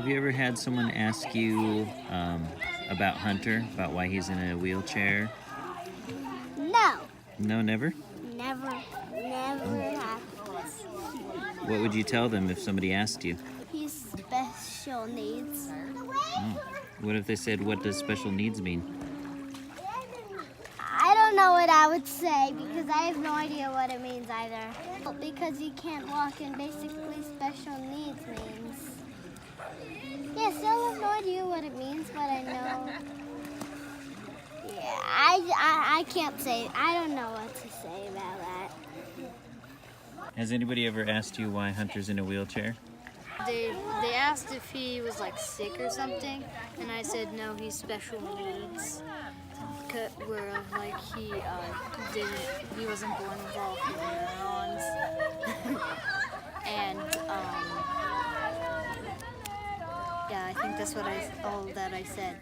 Have you ever had someone ask you about Hunter, about why he's in a wheelchair? No. No, never? Never happens. What would you tell them if somebody asked you? He's special needs. Oh. What if they said, what does special needs mean? I don't know what I would say because I have no idea what it means either. Because he can't walk and basically special needs means. Yeah, still have no idea what it means, but I know. Yeah, I can't say. I don't know what to say about that. Has anybody ever asked you why Hunter's in a wheelchair? They asked if he was like sick or something, and I said no, he's special needs. Where like he wasn't born with all neurons, and yeah, I think that's all that I said.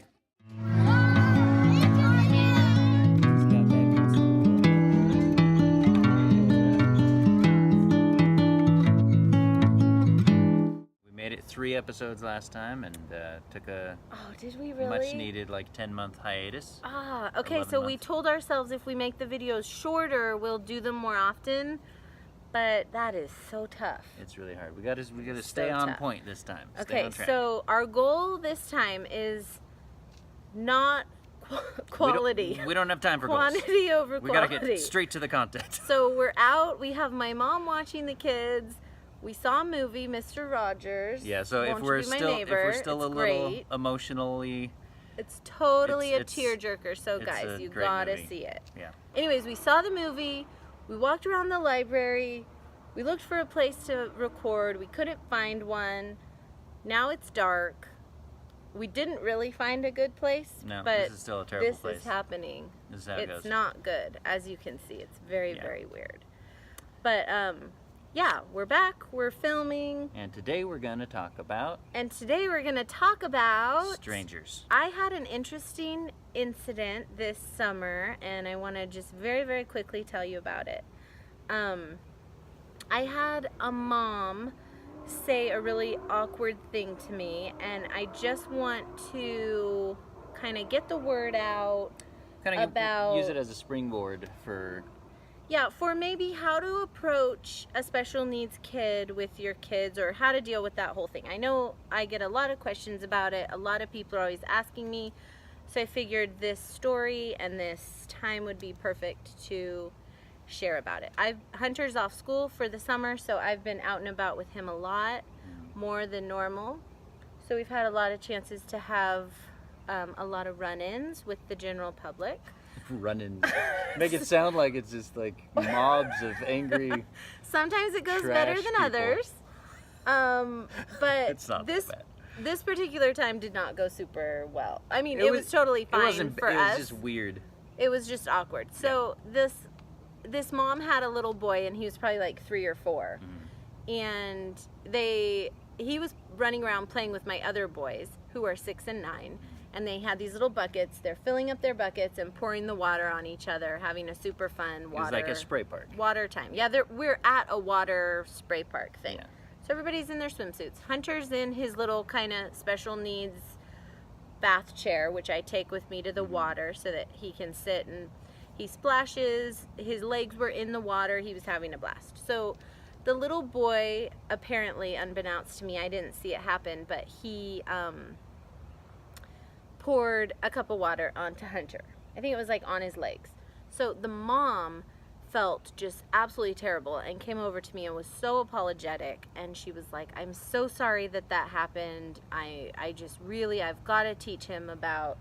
We made it 3 episodes last time and took a did we really? much needed 10-month hiatus. Okay, so we told ourselves if we make the videos shorter, we'll do them more often, but that is so tough. It's really hard. We gotta stay on point this time. Stay Okay, on track. so our goal this time is not quality. We don't have time for Quantity goals. over We quality. gotta get straight to the content. So we're out. We have my mom watching the kids. We saw a movie, Mr. Rogers. Yeah. So if Won't You we're Be My still Neighbor? a little great. emotionally, It's totally It's- a tearjerker. So it's guys, a you great gotta movie. see it. yeah. Anyways, we saw the movie. We walked around the library. We looked for a place to record. We couldn't find one. Now it's dark. We didn't really find a good place, No, but this is still a terrible this place. is happening. This is how it It's goes. not good, as you can see. It's very, Yeah. very weird. But yeah, we're back. We're filming, And today we're gonna talk about and today we're gonna talk about strangers. I had an interesting incident this summer, and I want to just very, very quickly tell you about it. I had a mom say a really awkward thing to me, and I just want to kind of get the word out about use it as a springboard for for maybe how to approach a special needs kid with your kids, or how to deal with that whole thing. I know I get a lot of questions about it. A lot of people are always asking me, so I figured this story and this time would be perfect to share about it. Hunter's off school for the summer, so I've been out and about with him a lot, more than normal. So we've had a lot of chances to have a lot of run-ins with the general public. running. Make it sound like it's just like mobs of angry. Sometimes it goes Trash better than people. others. But It's not this that bad. this particular time did not go super well. I mean, it was totally fine It wasn't. for it us. was just weird. It was just awkward. So this mom had a little boy, and he was probably like 3 or 4, and he was running around playing with my other boys who are 6 and 9. And they had these little buckets. They're filling up their buckets and pouring the water on each other, having a super fun water. It was like a spray park. Water time. Yeah, we're at a water spray park thing. Yeah. So everybody's in their swimsuits. Hunter's in his little kind of special needs bath chair, which I take with me to the water so that he can sit, and he splashes. His legs were in the water. He was having a blast. So the little boy, apparently, unbeknownst to me, I didn't see it happen, but he poured a cup of water onto Hunter. I think it was like on his legs. So the mom felt just absolutely terrible and came over to me and was so apologetic, and she was like, I'm so sorry that happened. I just really, I've got to teach him about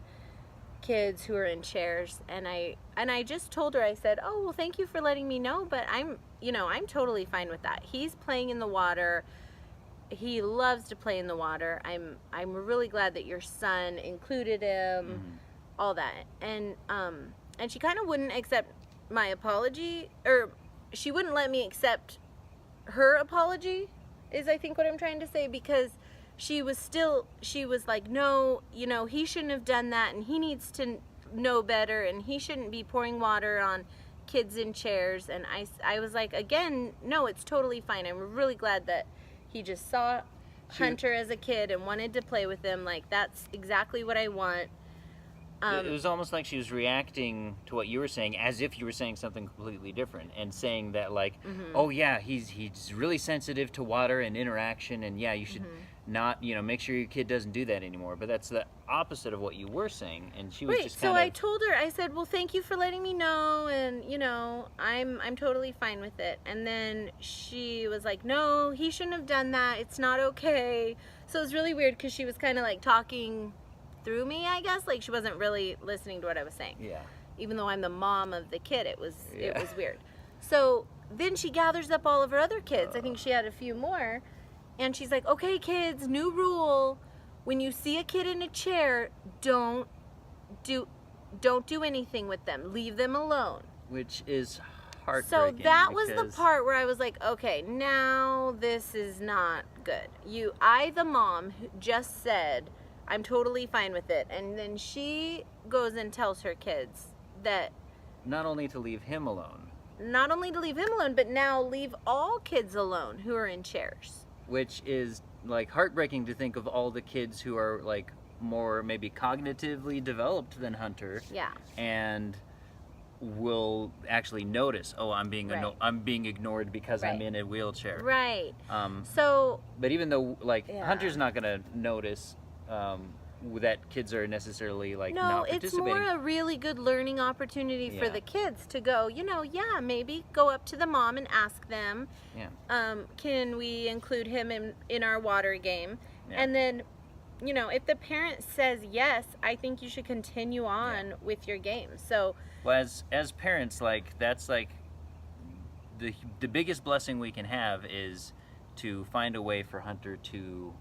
kids who are in chairs. And I just told her, I said, oh, well, thank you for letting me know, but I'm totally fine with that. He's playing in the water. He loves to play in the water. I'm really glad that your son included him, all that. And she kind of wouldn't accept my apology, or she wouldn't let me accept her apology, is I think what I'm trying to say, because she was like, no, he shouldn't have done that, and he needs to know better, and he shouldn't be pouring water on kids in chairs. And I was like, again, no, it's totally fine. I'm really glad that he just saw Hunter as a kid and wanted to play with him. Like, that's exactly what I want. It was almost like she was reacting to what you were saying as if you were saying something completely different, and saying that like, oh yeah, he's really sensitive to water and interaction, and yeah, you should not, make sure your kid doesn't do that anymore. But that's the opposite of what you were saying, and she was Right, just so kind I of... told her, I said, well, thank you for letting me know, and, I'm totally fine with it. And then she was like, no, he shouldn't have done that. It's not okay. So it was really weird because she was kind of like talking through me, I guess. Like, she wasn't really listening to what I was saying. Yeah. Even though I'm the mom of the kid, it was Yeah. weird. So then she gathers up all of her other kids. I think she had a few more. And she's like, okay, kids, new rule. When you see a kid in a chair, don't do anything with them. Leave them alone. Which is So heartbreaking. that was the because- part where I was like, okay, now this is not good. I, the mom, who just said, I'm totally fine with it. And then she goes and tells her kids that Not only to leave him alone, not only to leave him alone, but now leave all kids alone who are in chairs. which is like heartbreaking to think of all the kids who are like more maybe cognitively developed than Hunter, Yeah. and will actually notice, oh, I'm being Right. I'm being ignored because I'm Right. in a wheelchair. Right. Um, So, but even though like Yeah. Hunter's not gonna notice that kids are necessarily like no, not it's participating. more a really good learning opportunity for Yeah. the kids to go, yeah, maybe go up to the mom and ask them, Yeah. can we include him in our water game? Yeah. And then, if the parent says yes, I think you should continue on with your game. So, Well, as parents, like that's like the biggest blessing we can have is to find a way for Hunter to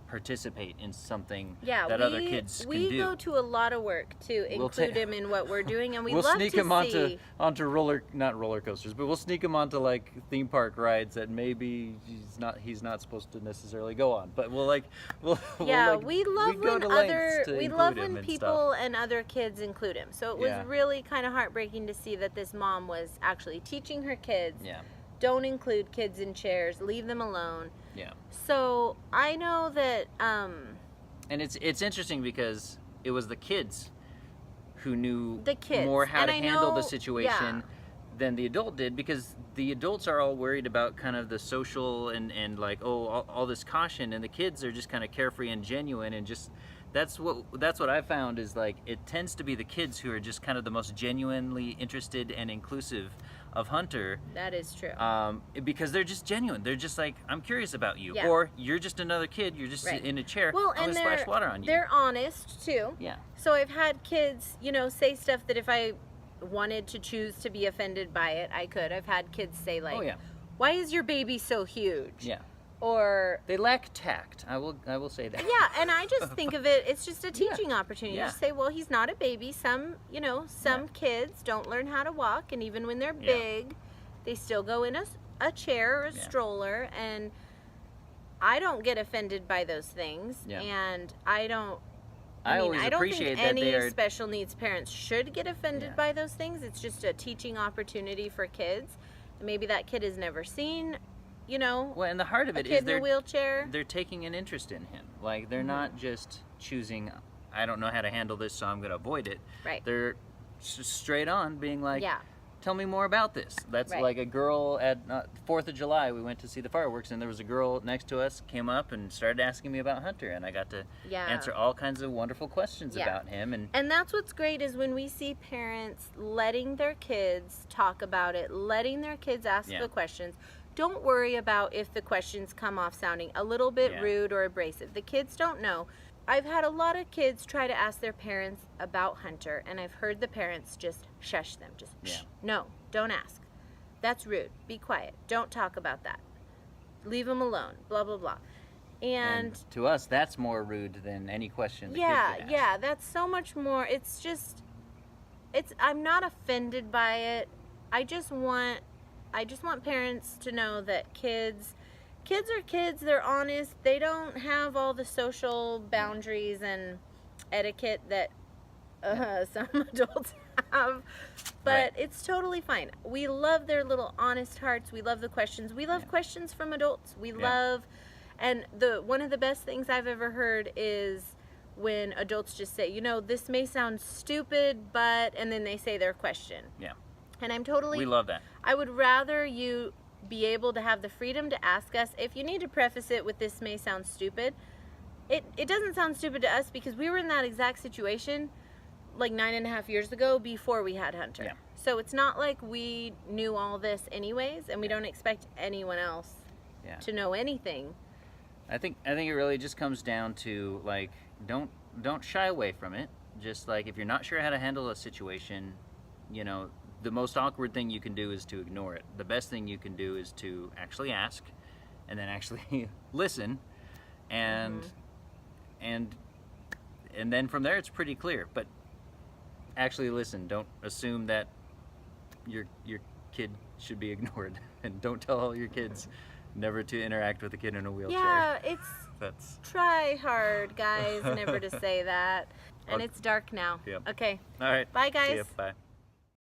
participate in something yeah, that other kids can we do. go to a lot of work to We'll include ta- him in what we're doing, and we we'll love sneak to him see. onto not roller coasters, but we'll sneak him onto like theme park rides that maybe he's not supposed to necessarily go on. But we'll Yeah, like, we love go when to lengths to we include love him when and people stuff. and other kids include him. So it was Yeah. really kind of heartbreaking to see that this mom was actually teaching her kids, Yeah, don't include kids in chairs, leave them alone. yeah. So I know that And it's interesting because it was the kids who knew The kids. more how And to I handle the know- situation yeah. than the adult did, because the adults are all worried about kind of the social and like all this caution, and the kids are just kind of carefree and genuine, and just that's what I found is like it tends to be the kids who are just kind of the most genuinely interested and inclusive of Hunter. that is true. Because they're just genuine. They're just like, I'm curious about you. Yeah. Or you're just another kid. You're just Right. in a chair. Well, I'm and gonna splash water on you. they're honest too. Yeah. So I've had kids, say stuff that if I wanted to choose to be offended by it, I could. I've had kids say like, Oh yeah. "Why is your baby so huge?" Yeah. Or They lack tact. I will say that. yeah, and I just think of it, it's just a teaching opportunity. Yeah. Just say, well, he's not a baby. Some kids don't learn how to walk, and even when they're Yeah. big, they still go in a chair or a Yeah. stroller, and I don't get offended by those things, Yeah. and I don't I always I don't appreciate think that any they are. special needs parents should get offended Yeah. by those things. It's just a teaching opportunity for kids. Maybe that kid has never seen, Well, and the heart of a it is kid in a they're wheelchair. taking an interest in him. Like they're Mm-hmm. not just choosing. I don't know how to handle this, so I'm going to avoid it. Right. They're straight on being like, Yeah. tell me more about this. That's Right. like a girl at 4th of July. We went to see the fireworks, and there was a girl next to us came up and started asking me about Hunter, and I got to Yeah. answer all kinds of wonderful questions Yeah. about him. And that's what's great is when we see parents letting their kids talk about it, letting their kids ask Yeah. the questions. Don't worry about if the questions come off sounding a little bit Yeah. rude or abrasive. The kids don't know. I've had a lot of kids try to ask their parents about Hunter, and I've heard the parents just shush them. Just, shh, no, don't ask. That's rude. Be quiet. Don't talk about that. Leave him alone. Blah, blah, blah. And to us, that's more rude than any question the kid could ask. yeah, that's so much more. It's just, I'm not offended by it. I just want parents to know that kids are kids. They're honest. They don't have all the social boundaries and etiquette that some adults have. But Right. it's totally fine. We love their little honest hearts. We love the questions. We love Yeah. questions from adults. We Yeah. love And one of the best things I've ever heard is when adults just say, you know, this may sound stupid, but, and then they say their question. Yeah. And I'm totally, We love that. I would rather you be able to have the freedom to ask us. If you need to preface it with this may sound stupid, it doesn't sound stupid to us because we were in that exact situation like 9.5 years ago before we had Hunter. Yeah. So it's not like we knew all this anyways, and we don't expect anyone else Yeah. to know anything. I think it really just comes down to like don't shy away from it. Just like if you're not sure how to handle a situation, you know, the most awkward thing you can do is to ignore it. The best thing you can do is to actually ask and then actually listen and then from there it's pretty clear. But actually listen. Don't assume that your kid should be ignored, and don't tell all your kids never to interact with a kid in a wheelchair. Yeah, it's That's try hard, guys, never to say that. And Okay. it's dark now. Yep. Okay. all right. Bye, See ya. guys. Bye.